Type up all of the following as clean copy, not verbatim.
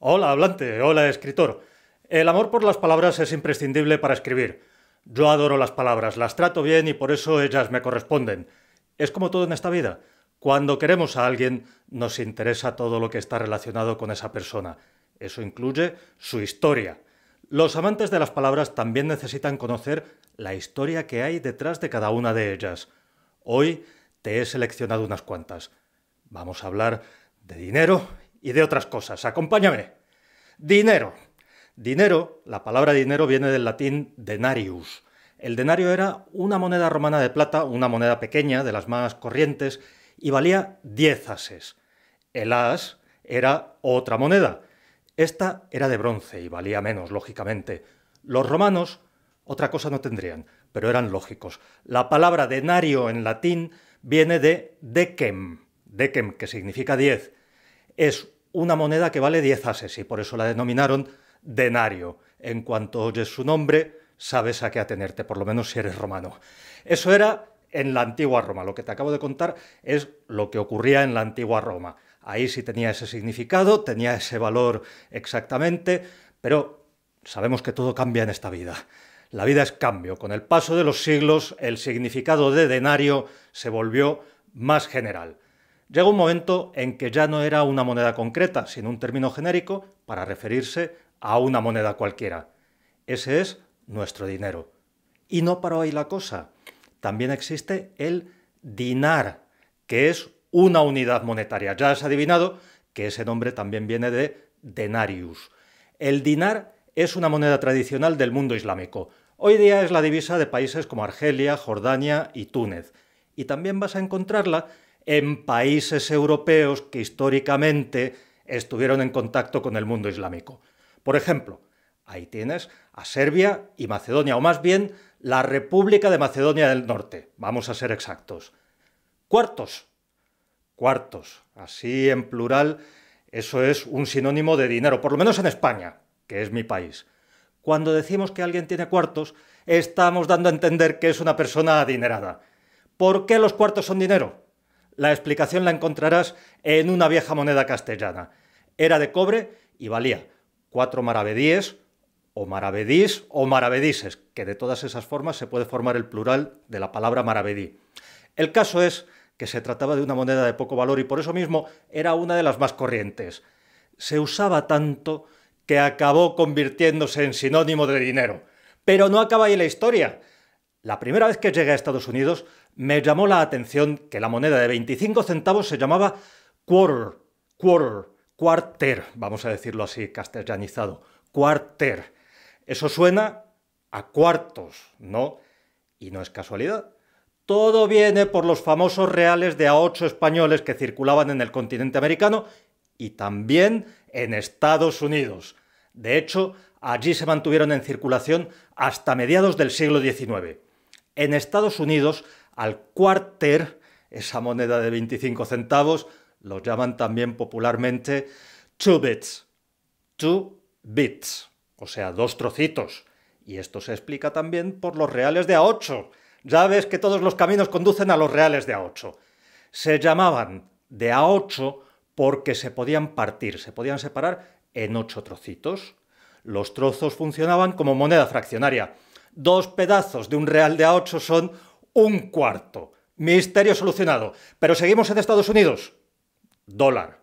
Hola, hablante, hola, escritor. El amor por las palabras es imprescindible para escribir. Yo adoro las palabras, las trato bien y por eso ellas me corresponden. Es como todo en esta vida. Cuando queremos a alguien, nos interesa todo lo que está relacionado con esa persona. Eso incluye su historia. Los amantes de las palabras también necesitan conocer la historia que hay detrás de cada una de ellas. Hoy te he seleccionado unas cuantas. Vamos a hablar de dinero y de otras cosas. Acompáñame. Dinero. Dinero, la palabra dinero viene del latín denarius. El denario era una moneda romana de plata, una moneda pequeña, de las más corrientes, y valía 10 ases. El as era otra moneda. Esta era de bronce y valía menos, lógicamente. Los romanos otra cosa no tendrían, pero eran lógicos. La palabra denario en latín viene de decem, que significa 10. Es una moneda que vale 10 ases y por eso la denominaron denario. En cuanto oyes su nombre, sabes a qué atenerte, por lo menos si eres romano. Eso era en la antigua Roma. Lo que te acabo de contar es lo que ocurría en la antigua Roma. Ahí sí tenía ese significado, tenía ese valor exactamente, pero sabemos que todo cambia en esta vida. La vida es cambio. Con el paso de los siglos, el significado de denario se volvió más general. Llegó un momento en que ya no era una moneda concreta, sino un término genérico para referirse a una moneda cualquiera. Ese es nuestro dinero. Y no paró ahí la cosa. También existe el dinar, que es una unidad monetaria. Ya has adivinado que ese nombre también viene de denarius. El dinar es una moneda tradicional del mundo islámico. Hoy día es la divisa de países como Argelia, Jordania y Túnez. Y también vas a encontrarla en países europeos que históricamente estuvieron en contacto con el mundo islámico. Por ejemplo, ahí tienes a Serbia y Macedonia, o más bien la República de Macedonia del Norte, vamos a ser exactos. Cuartos. Cuartos, así en plural, eso es un sinónimo de dinero, por lo menos en España, que es mi país. Cuando decimos que alguien tiene cuartos, estamos dando a entender que es una persona adinerada. ¿Por qué los cuartos son dinero? La explicación la encontrarás en una vieja moneda castellana. Era de cobre y valía 4 maravedíes, o maravedís o maravedises, que de todas esas formas se puede formar el plural de la palabra maravedí. El caso es que se trataba de una moneda de poco valor y por eso mismo era una de las más corrientes. Se usaba tanto que acabó convirtiéndose en sinónimo de dinero. Pero no acaba ahí la historia. La primera vez que llegué a Estados Unidos me llamó la atención que la moneda de 25 centavos se llamaba quarter, vamos a decirlo así, castellanizado, quarter. Eso suena a cuartos, ¿no? Y no es casualidad. Todo viene por los famosos reales de A8 españoles que circulaban en el continente americano y también en Estados Unidos. De hecho, allí se mantuvieron en circulación hasta mediados del siglo XIX. En Estados Unidos, al quarter, esa moneda de 25 centavos, lo llaman también popularmente two bits. Two bits, o sea, 2 trocitos. Y esto se explica también por los reales de A8. Ya ves que todos los caminos conducen a los reales de A8. Se llamaban de A8 porque se podían partir, se podían separar en 8 trocitos. Los trozos funcionaban como moneda fraccionaria. 2 pedazos de un real de A8 son un cuarto. Misterio solucionado. Pero seguimos en Estados Unidos. Dólar.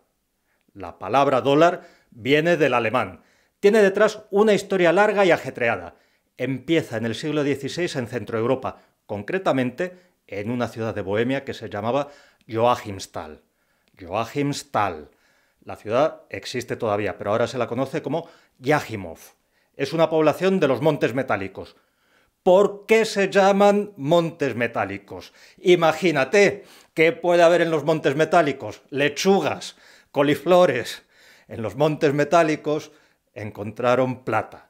La palabra dólar viene del alemán. Tiene detrás una historia larga y ajetreada. Empieza en el siglo XVI en Centroeuropa, concretamente en una ciudad de Bohemia que se llamaba Joachimsthal. Joachimsthal. La ciudad existe todavía, pero ahora se la conoce como Jáchymov. Es una población de los Montes Metálicos. ¿Por qué se llaman Montes Metálicos? Imagínate, ¿qué puede haber en los Montes Metálicos? Lechugas, coliflores. En los Montes Metálicos encontraron plata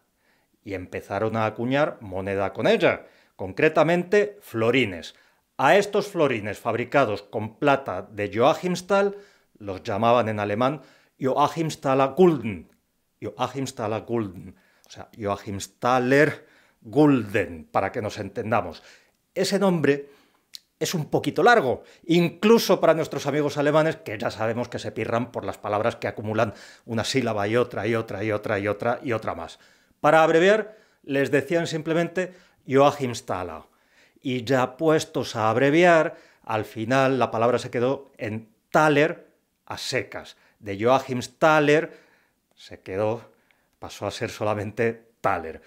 y empezaron a acuñar moneda con ella, concretamente florines. A estos florines fabricados con plata de Joachimsthal los llamaban en alemán Joachimsthaler Gulden. Joachimsthaler Gulden, o sea, Joachimsthaler Gulden, para que nos entendamos. Ese nombre es un poquito largo, incluso para nuestros amigos alemanes, que ya sabemos que se pirran por las palabras que acumulan una sílaba y otra y otra y otra y otra y otra más. Para abreviar, les decían simplemente Joachimsthaler. Y ya puestos a abreviar, al final la palabra se quedó en Thaler a secas. De Joachimsthaler pasó a ser solamente Thaler.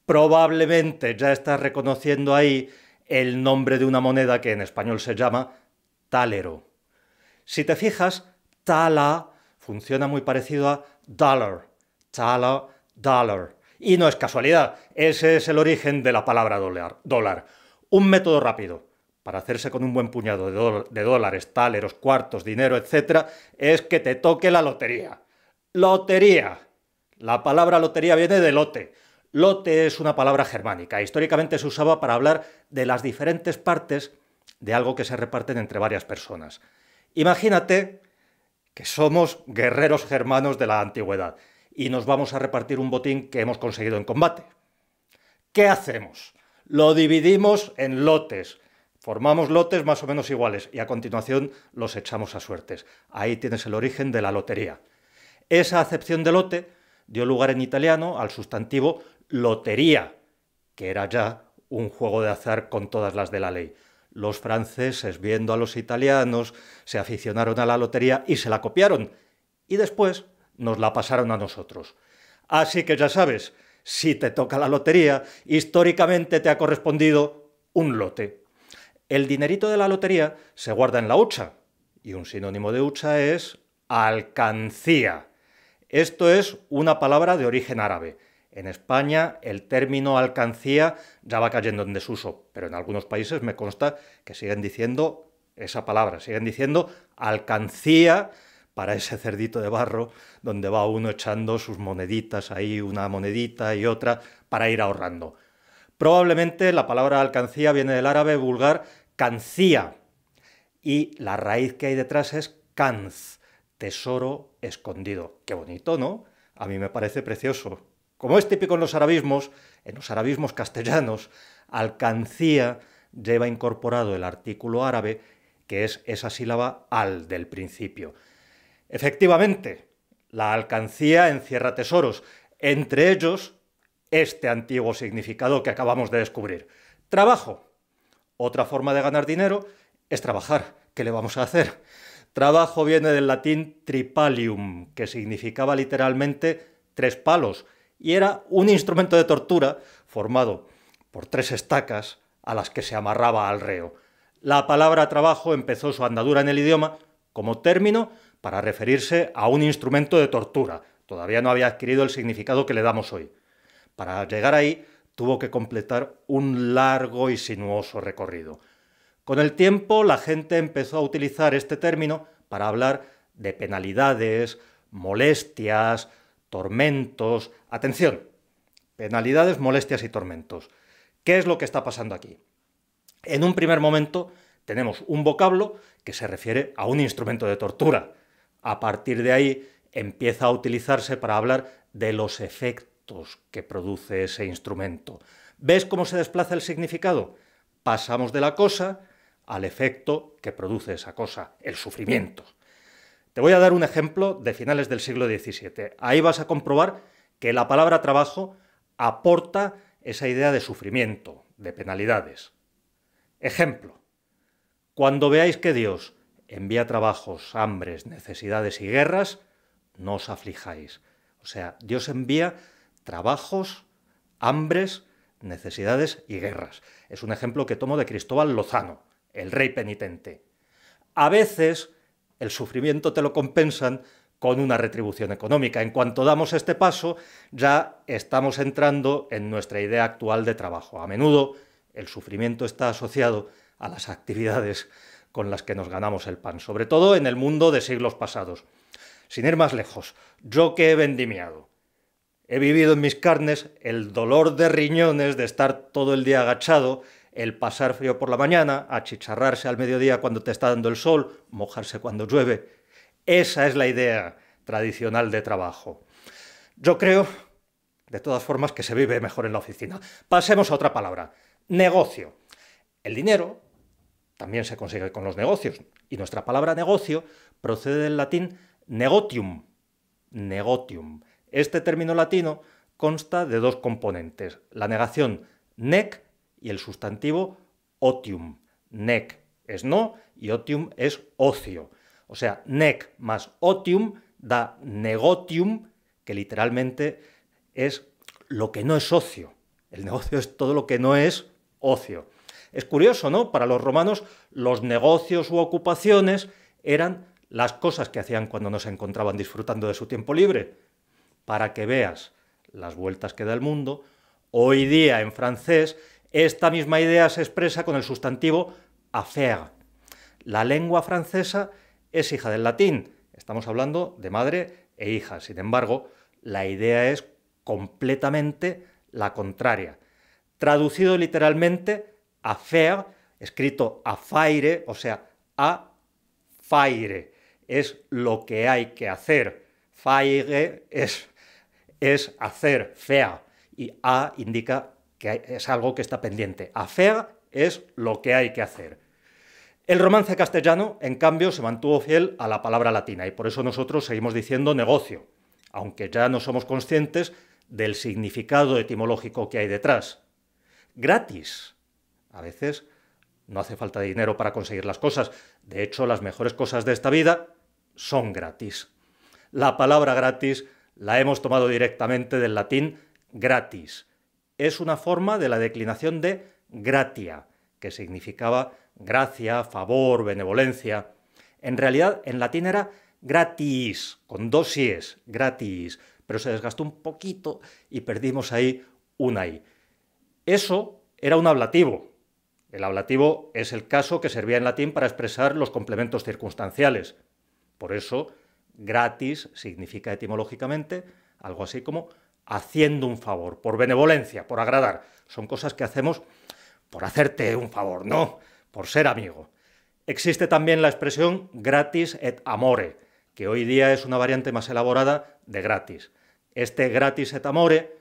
Probablemente ya estás reconociendo ahí el nombre de una moneda que en español se llama talero. Si te fijas, tala funciona muy parecido a dollar. Tala, dollar. Y no es casualidad, ese es el origen de la palabra dólar. Un método rápido para hacerse con un buen puñado de dólares, taleros, cuartos, dinero, etc., es que te toque la lotería. Lotería. La palabra lotería viene de lote. Lote es una palabra germánica. Históricamente se usaba para hablar de las diferentes partes de algo que se reparten entre varias personas. Imagínate que somos guerreros germanos de la antigüedad y nos vamos a repartir un botín que hemos conseguido en combate. ¿Qué hacemos? Lo dividimos en lotes. Formamos lotes más o menos iguales y a continuación los echamos a suertes. Ahí tienes el origen de la lotería. Esa acepción de lote dio lugar en italiano al sustantivo lotería, que era ya un juego de azar con todas las de la ley. Los franceses, viendo a los italianos, se aficionaron a la lotería y se la copiaron. Y después nos la pasaron a nosotros. Así que ya sabes, si te toca la lotería, históricamente te ha correspondido un lote. El dinerito de la lotería se guarda en la hucha, y un sinónimo de hucha es alcancía. Esto es una palabra de origen árabe. En España el término alcancía ya va cayendo en desuso, pero en algunos países me consta que siguen diciendo esa palabra, siguen diciendo alcancía para ese cerdito de barro donde va uno echando sus moneditas ahí, una monedita y otra, para ir ahorrando. Probablemente la palabra alcancía viene del árabe vulgar cancía y la raíz que hay detrás es kanz, tesoro escondido. Qué bonito, ¿no? A mí me parece precioso. Como es típico en los arabismos castellanos, alcancía lleva incorporado el artículo árabe, que es esa sílaba al del principio. Efectivamente, la alcancía encierra tesoros, entre ellos este antiguo significado que acabamos de descubrir. Trabajo. Otra forma de ganar dinero es trabajar. ¿Qué le vamos a hacer? Trabajo viene del latín tripalium, que significaba literalmente 3 palos, y era un instrumento de tortura formado por 3 estacas a las que se amarraba al reo. La palabra trabajo empezó su andadura en el idioma como término para referirse a un instrumento de tortura. Todavía no había adquirido el significado que le damos hoy. Para llegar ahí tuvo que completar un largo y sinuoso recorrido. Con el tiempo la gente empezó a utilizar este término para hablar de penalidades, molestias, tormentos. Atención, penalidades, molestias y tormentos. ¿Qué es lo que está pasando aquí? En un primer momento tenemos un vocablo que se refiere a un instrumento de tortura. A partir de ahí empieza a utilizarse para hablar de los efectos que produce ese instrumento. ¿Ves cómo se desplaza el significado? Pasamos de la cosa al efecto que produce esa cosa, el sufrimiento. Te voy a dar un ejemplo de finales del siglo XVII. Ahí vas a comprobar que la palabra trabajo aporta esa idea de sufrimiento, de penalidades. Ejemplo. Cuando veáis que Dios envía trabajos, hambres, necesidades y guerras, no os aflijáis. O sea, Dios envía trabajos, hambres, necesidades y guerras. Es un ejemplo que tomo de Cristóbal Lozano, el rey penitente. A veces el sufrimiento te lo compensan con una retribución económica. En cuanto damos este paso, ya estamos entrando en nuestra idea actual de trabajo. A menudo el sufrimiento está asociado a las actividades con las que nos ganamos el pan, sobre todo en el mundo de siglos pasados. Sin ir más lejos, yo que he vendimiado, he vivido en mis carnes el dolor de riñones de estar todo el día agachado, el pasar frío por la mañana, achicharrarse al mediodía cuando te está dando el sol, mojarse cuando llueve. Esa es la idea tradicional de trabajo. Yo creo, de todas formas, que se vive mejor en la oficina. Pasemos a otra palabra. Negocio. El dinero también se consigue con los negocios. Y nuestra palabra negocio procede del latín negotium. Negotium. Este término latino consta de dos componentes, la negación nec y el sustantivo otium. Nec es no y otium es ocio. O sea, nec más otium da negotium, que literalmente es lo que no es ocio. El negocio es todo lo que no es ocio. Es curioso, ¿no? Para los romanos, los negocios u ocupaciones eran las cosas que hacían cuando no se encontraban disfrutando de su tiempo libre. Para que veas las vueltas que da el mundo, hoy día en francés esta misma idea se expresa con el sustantivo affaire. La lengua francesa es hija del latín. Estamos hablando de madre e hija. Sin embargo, la idea es completamente la contraria. Traducido literalmente, affaire, escrito affaire, o sea, a faire, es lo que hay que hacer. Faire es hacer, faire, y a indica que es algo que está pendiente. Affaire es lo que hay que hacer. El romance castellano, en cambio, se mantuvo fiel a la palabra latina y por eso nosotros seguimos diciendo negocio, aunque ya no somos conscientes del significado etimológico que hay detrás. Gratis. A veces no hace falta dinero para conseguir las cosas. De hecho, las mejores cosas de esta vida son gratis. La palabra gratis la hemos tomado directamente del latín gratis. Es una forma de la declinación de gratia, que significaba gracia, favor, benevolencia. En realidad, en latín era gratis, con dos ies, gratis, pero se desgastó un poquito y perdimos ahí una i. Eso era un ablativo. El ablativo es el caso que servía en latín para expresar los complementos circunstanciales. Por eso, gratis significa etimológicamente algo así como haciendo un favor, por benevolencia, por agradar. Son cosas que hacemos por hacerte un favor, no por ser amigo. Existe también la expresión gratis et amore, que hoy día es una variante más elaborada de gratis. Este gratis et amore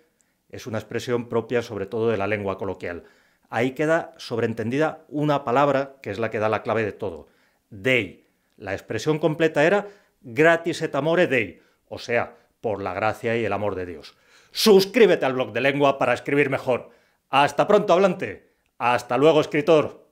es una expresión propia sobre todo de la lengua coloquial. Ahí queda sobreentendida una palabra que es la que da la clave de todo. Dei. La expresión completa era gratis et amore Dei, o sea, por la gracia y el amor de Dios. Suscríbete al blog de lengua para escribir mejor. ¡Hasta pronto, hablante! ¡Hasta luego, escritor!